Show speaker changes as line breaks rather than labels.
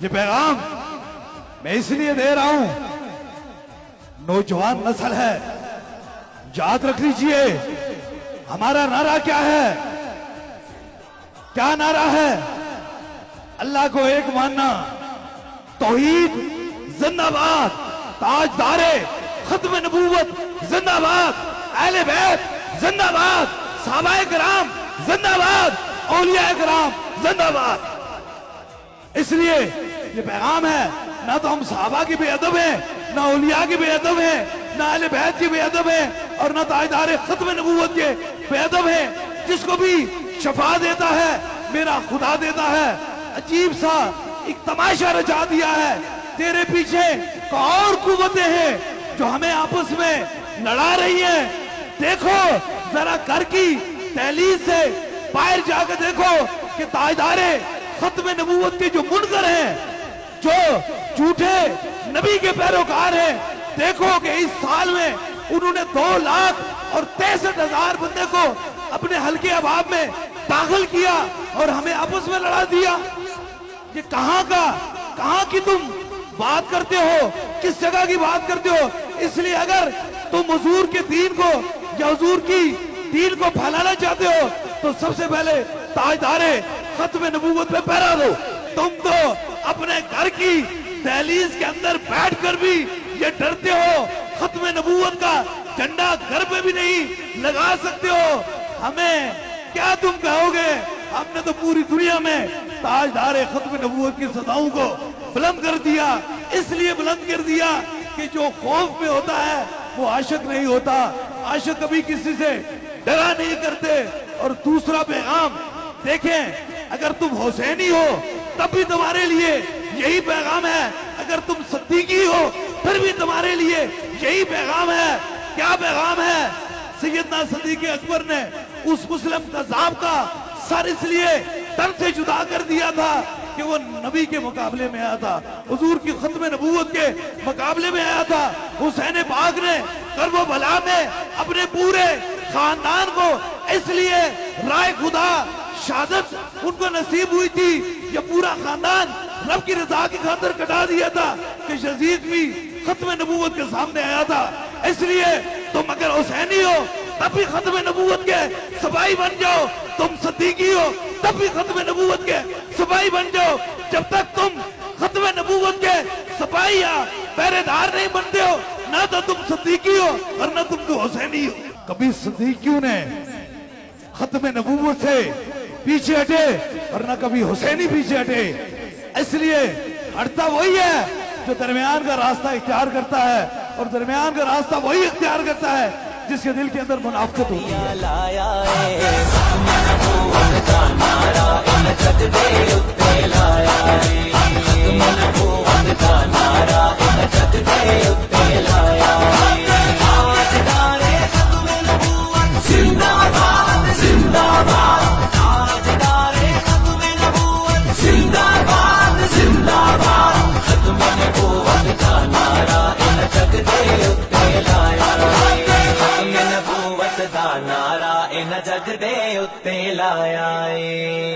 یہ پیغام میں اس لیے دے رہا ہوں، نوجوان نسل ہے، یاد رکھ لیجئے ہمارا نعرہ کیا ہے؟ کیا نعرہ ہے؟ اللہ کو ایک ماننا، توحید زندہ باد، تاجدار ختم نبوت زندہ باد، اہل بیت زندہ باد، صحابہ کرام زندہ باد، اولیاء کرام زندہ باد۔ اس لیے یہ پیغام ہے، نہ تو ہم صحابہ کی بے ادب ہیں، نہ اولیاء کی بے ادب ہیں، نہ اہل بیت کی بے ادب ہیں، اور نہ تاجدار ختم نبوت کے بے ادب ہیں۔ جس کو بھی شفا دیتا ہے میرا خدا دیتا ہے۔ عجیب سا ایک تماشا رچا دیا ہے، تیرے پیچھے اور قوتیں ہیں جو ہمیں آپس میں لڑا رہی ہیں۔ دیکھو ذرا گھر کی دہلیز سے باہر جا کے دیکھو کہ تاجدار ختم نبوت کے جو منکر ہیں، جو جھوٹے نبی کے پیروکار ہیں، دیکھو کہ اس سال میں انہوں نے 2,63,000 بندے کو اپنے حلقے احباب میں داخل کیا اور ہمیں آپس میں لڑا دیا۔ یہ کہاں کی تم بات کرتے ہو؟ کس جگہ کی بات کرتے ہو؟ اس لیے اگر تم حضور کے دین کو یا حضور کی دین کو پھیلانا چاہتے ہو تو سب سے پہلے تاجدار ختم نبوت پہ پہرا دو۔ تم تو اپنے گھر کی دہلیز کے اندر بیٹھ کر بھی یہ ڈرتے ہو، ختم نبوت کا جھنڈا گھر پہ بھی نہیں لگا سکتے ہو۔ ہمیں کیا تم کہو گے؟ ہم نے تو پوری دنیا میں تاجدار ختم نبوت کی صداؤں کو بلند کر دیا، اس لیے بلند کر دیا کہ جو خوف میں ہوتا ہے وہ عاشق نہیں ہوتا، عاشق کبھی کسی سے ڈرا نہیں کرتے۔ اور دوسرا پیغام دیکھیں، اگر تم حسینی ہو تب بھی تمہارے لیے یہی پیغام ہے، اگر تم صدیقی ہو پھر بھی تمہارے لیے یہی پیغام ہے۔ کیا پیغام ہے؟ سیدنا صدیق اکبر نے اس مسلم قذاب کا سر اس لیے تن سے جدا کر دیا تھا کہ وہ نبی کے مقابلے میں آیا تھا، حضور کی ختم نبوت کے مقابلے میں آیا تھا۔ حسین پاک نے کرب و بلا میں اپنے پورے خاندان کو اس لیے رائے خدا شہادت ان کو نصیب ہوئی تھی، یہ پورا خاندان رب کی رضا کی خاطر کٹا دیا تھا کہ یزید بھی ختم نبوت کے سامنے آیا تھا۔ اس لیے تم اگر حسینی ہو تب بھی ختم نبوت کے سپاہی بن جاؤ، تم صدیقی ہو تب بھی ختم نبوت کے سپاہی بن جاؤ۔ جب تک تم ختم نبوت کے سپاہی یا پہرے دار نہیں بنتے ہو، نہ تو تم صدیقی ہو اور نہ تم تو حسینی ہو۔ کبھی صدیقیوں نے ختم نبوت سے پیچھے ہٹے اور نہ کبھی حسینی پیچھے ہٹے۔ اس لیے ہٹتا وہی ہے جو درمیان کا راستہ اختیار کرتا ہے، اور درمیان کا راستہ وہی اختیار کرتا ہے جس کے دل کے اندر منافقت ہوتی
نعرہ ان جگ دے اتے لایا اے۔